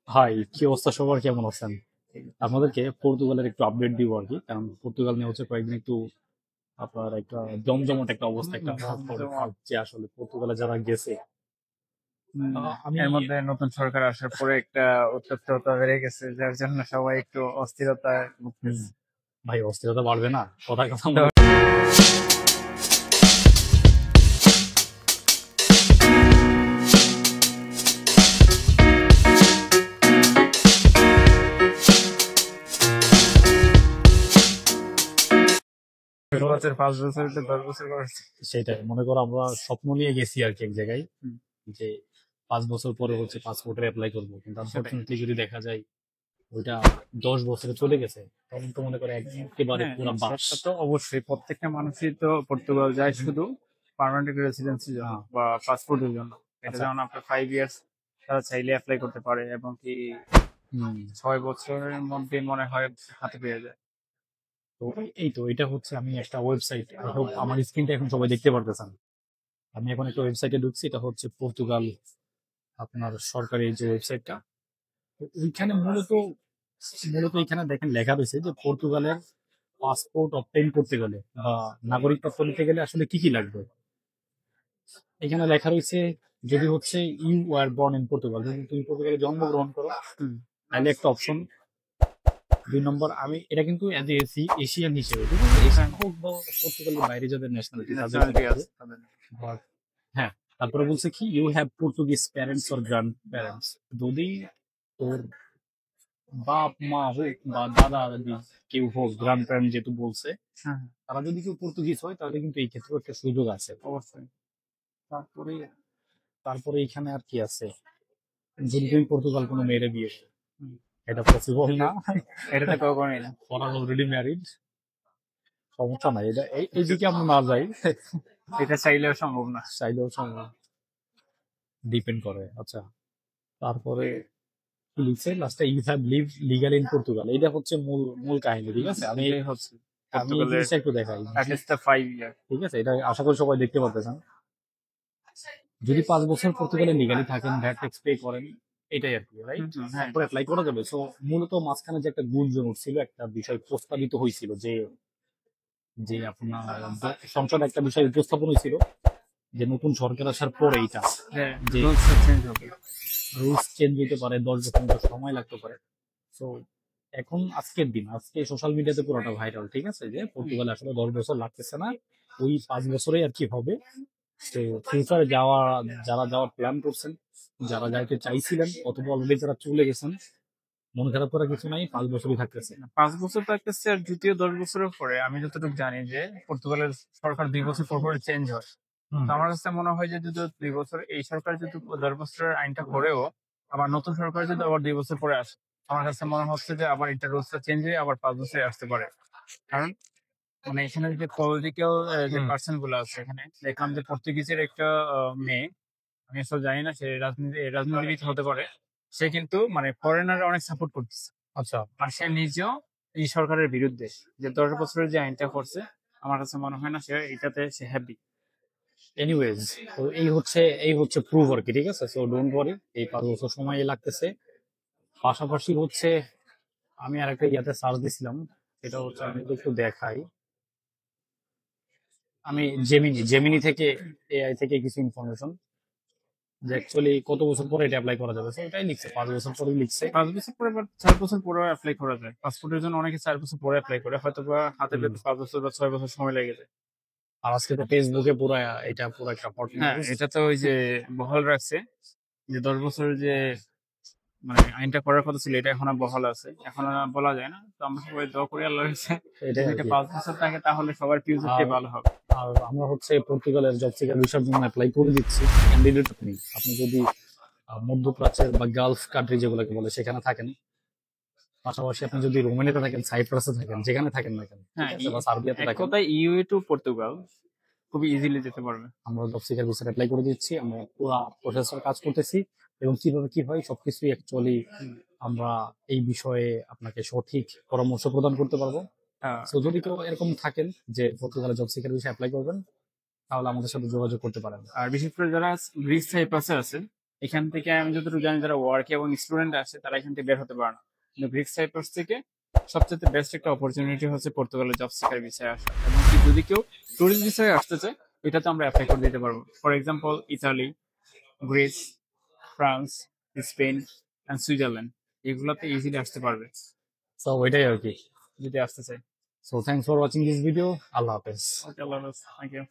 High, কি অবস্থা সবার, কেমন আছেন? আপনাদেরকে পর্তুগালের একটু আপডেট দিব আর কি, কারণ পর্তুগাল নিয়ে হচ্ছে কয়েকদিন একটু আপনার একটা জমজমট একটা অবস্থা, একটা ভাব যে আসলে পর্তুগালে যারা গেছে। আমি এর মধ্যে নতুন সরকার আসার পরে একটা উত্তপ্ততা বেড়ে গেছে, যার জন্য সবাই একটু অস্থিরতায় হুম, ভুগতেছে। ভাই অস্থিরতা বাড়বে না, কথা কথা তো মনে করো। 1 বছর 5 বছর তো 10 বছর করেছে। সেটাই মনে করো, আমরা স্বপ্ন নিয়ে গেছি আর কি এক জায়গায়, হুম, যে 5 বছর পরে হচ্ছে পাসপোর্টের অ্যাপ্লাই করবো, কিন্তু সেটাই। আনফর্চুনেটলি যদি দেখা যায় ওইটা 10 বছরে চলে গেছে, তখন তো মনে করে একেবারে হ্যাঁ, পুরো বাস। সেটা তো অবশ্যই প্রত্যেকটা মানুষই তো পর্তুগাল যায় শুধু পার্মানেন্ট রেসিডেন্সির জন্য হ্যাঁ। বা পাসপোর্টের জন্য। এটা আচ্ছা। যেমন আপনার 5 ইয়ার্স তারা চাইলে অ্যাপ্লাই করতে পারে, এবং কি হুম। 6 বছরের মধ্যে মনে হয় হাতে পেয়ে যায়। তো এই তো এটা হচ্ছে, আমি একটা ওয়েবসাইট, আই হোপ আমার স্ক্রিনটা এখন সবাই দেখতে পারতেছেন। আমি এখন একটা ওয়েবসাইটে ঢুকছি, এটা হচ্ছে পর্তুগাল আপনার সরকারি যে ওয়েবসাইটটা। তো এইখানে মূলত মূলত এখানে দেখেন লেখা রয়েছে যে পর্তুগালের পাসপোর্ট অবটেইন করতে গেলে বা নাগরিকত্ব নিতে গেলে আসলে কি কি লাগবে। এখানে লেখা রয়েছে, যদি হচ্ছে you are born in Portugal, যদি তুমি পর্তুগালে জন্মগ্রহণ করো, হুম, তাহলে একটা অপশন। 2 নম্বর, আমি এটা কিন্তু অ্যাজ এশিয়ান হিসেবে, ঠিক আছে, হ্যাঁ, এশিয়ান হোক বা পর্তুগালের বাইরে যাদের ন্যাশনালিটি তাদের ন্যাশনালিটি ক্ষেত্রে। আছে তাদের। But হ্যাঁ, তারপরে বলছে কি, you have Portuguese parents or grandparents. যদি তোর বাপ মা হোক বা দাদা দাদি কেউ হোক, গ্র্যান্ড প্যারেন্ট যেহেতু বলছে, হ্যাঁ, তারা যদি কেউ পর্তুগিজ হয় তাহলে কিন্তু এই ক্ষেত্রে একটা সুযোগ আছে। অবশ্যই। তারপরে তারপরে এখানে আর কি আছে, যদি তুমি পর্তুগাল কোনো মেয়েরে বিয়ে করো, হুম, এটা পসিবল না। এটা তো কখনোই না। ওরা অলরেডি ম্যারিড, সমস্যা নাই, এটা এইদিকে আমরা না যাই। এটা চাইলেও সম্ভব না। চাইলেও সম্ভব, ডিপেন্ড করে। আচ্ছা, তারপরে কি লিখছে লাস্টে, you have live legal in Portugal, এটা হচ্ছে মূল মূল কাহিনী, ঠিক আছে। আমি এটাই হচ্ছে আমি এই পর্তুগালের জিনিসটা একটু দেখাই, অ্যাটলিস্ট 5 ইয়ার। ঠিক আছে, এটা আশা করি সবাই দেখতে পারতেছেন। যদি 5 বছর পর্তুগালে লিগালি থাকেন, ভ্যাট ট্যাক্স পে করেন, এটাই আর কি, রাইট। হ্যাঁ, তারপরে অ্যাপ্লাই করা যাবে। সো মূলত মাঝখানে যে একটা গুঞ্জন উঠছিল, একটা বিষয় প্রস্তাবিত হয়েছিল, যে যে আপনার সংসদে একটা বিষয় উপস্থাপন হয়েছিল, যে নতুন সরকার আসার পরে এইটা, হ্যাঁ, যে রুলস চেঞ্জ হবে। রুলস চেঞ্জ হতে পারে, 10 বছর মতো সময় লাগতে পারে। তো এখন আজকের দিন, আজকে সোশ্যাল মিডিয়াতে পুরোটা ভাইরাল, ঠিক আছে, যে পর্তুগালে আসলে 10 বছর লাগতেছে না, ওই 5 বছরে আর কি হবে। তো ফিউচারে যাওয়া, যারা যাওয়ার প্ল্যান করছেন, যারা যাইতে চাইছিলেন, অথবা অলরেডি যারা চলে গেছেন, মন খারাপ করার কিছু নাই, 5 বছরই থাকতেছে। 5 বছর থাকতেছে, আর দ্বিতীয় 10 বছরের পরে আমি যতটুকু জানি যে পর্তুগালের সরকার 2 বছর পর পর চেঞ্জ হয়। হুম। তো আমার কাছে মনে হয় যে যদি 2 বছর এই সরকার যদি 10 বছরের আইনটা করেও আবার নতুন সরকার যদি আবার 2 বছর পরে আসে, আমার কাছে মনে হচ্ছে যে আবার এটা রুলসটা চেঞ্জ হয়ে আবার 5 বছরে আসতে পারে। কারণ মানে এখানে যে পলিটিক্যাল যে হুম। পার্সন গুলো আছে, এখানে দেখলাম যে পর্তুগিজের একটা মেয়ে, আমি আসলে জানি না সে রাজনীতিবিদ হতে পারে, সে কিন্তু মানে ফরেনার অনেক সাপোর্ট করতেছে। আচ্ছা। আর সে নিজেও এই সরকারের বিরুদ্ধে, যে 10 বছরের যে আইনটা করছে, আমার কাছে মনে হয় না সে এটাতে সে হ্যাপি। এনিওয়েজ, তো এই হচ্ছে প্রুভ আর কি, ঠিক আছে। সো ডোন্ট ওয়ারি, এই 5 বছর সময় লাগতেছে। পাশাপাশি হচ্ছে, আমি আর একটা ইয়াতে সার্চ দিছিলাম, এটা হচ্ছে, আমি যদি একটু দেখাই, আমি জেমিনি থেকে, এআই থেকে কিছু ইনফরমেশন, যে অ্যাকচুয়ালি কত বছর পরে এটা অ্যাপ্লাই করা যাবে, তো এটাই লিখছে 5 বছর পরেই লিখছে। 5 বছর পরে বা 4 বছর পরেও অ্যাপ্লাই করা যায়। পাসপোর্টের জন্য অনেকে 4 বছর পরে অ্যাপ্লাই করে, হয়তো বা হাতে হুম। পেতে 5 বছর বা 6 বছর সময় লেগে যায়। আর আজকে তো ফেসবুকে পুরো, এটা পুরো একটা হট হ্যাঁ, নিউজ। এটা তো ওই যে বহাল রাখছে, যে 10 বছরের যে মানে আইনটা করার কথা ছিল, এটা এখন আর বহাল আছে, এখন আর বলা যায় না। তো আমরা সবাই দোয়া করি আল্লাহর কাছে, এটাই যদি আর এটা কি। 5 বছর থাকে তাহলে সবার আর ফিউচারটাই ভালো হবে। আর আমরা হচ্ছে পর্তুগালের জব সিকার ভিসার জন্য অ্যাপ্লাই করে দিচ্ছি। ক্যান্ডিডেট আপনি, আপনি যদি মধ্যপ্রাচ্যের বা গালফ কান্ট্রি যেগুলোকে বলে সেখানে থাকেন, পাশাপাশি আপনি যদি রোমানিয়াতে থাকেন, সাইপ্রাসে থাকেন, যেখানে থাকেন না কেন, ঠিক হ্যাঁ, আছে, বা সার্বিয়াতে এক থাকেন, কথায় ইউএ টু পর্তুগাল খুবই ইজিলি যেতে পারবে। আমরা জব সিকার ভিসার অ্যাপ্লাই করে দিচ্ছি। আমরা পুরো প্রসেসের কাজ করতেছি, এবং কিভাবে কি হয় সবকিছুই অ্যাকচুয়ালি আমরা এই বিষয়ে আপনাকে সঠিক পরামর্শ প্রদান করতে পারবো। হ্যাঁ, তো যদি কেউ এরকম থাকেন যে পর্তুগালে জব সিকার ভিসা অ্যাপ্লাই করবেন, তাহলে আমাদের সাথে যোগাযোগ করতে পারেন। আর বিশেষ করে যারা গ্রিস সাইপ্রাসে আছে, এখান থেকে আমি যতটুকু জানি যারা ওয়ার্ক এবং স্টুডেন্ট আছে তারা এখান থেকে বের হতে পারে না, কিন্তু গ্রিক সাইপ্রাস থেকে সবচেয়ে বেস্ট একটা অপরচুনিটি হচ্ছে পর্তুগালের জব সিকার ভিসায় আসা, এবং যদি কেউ টুরিস্ট ভিসায় আসতে চায় এটাতে আমরা অ্যাপ্লাই করে দিতে পারবো। For example Italy, Greece, France, Spain and Switzerland, এগুলোতে ইজিলি আসতে পারবে সো ওইটাই আর কি। যদি আসতে চাই। So thanks for watching this video. আল্লাহ হাফেজ। ওকে, আল্লাহ হাফেজ, থ্যাংক ইউ।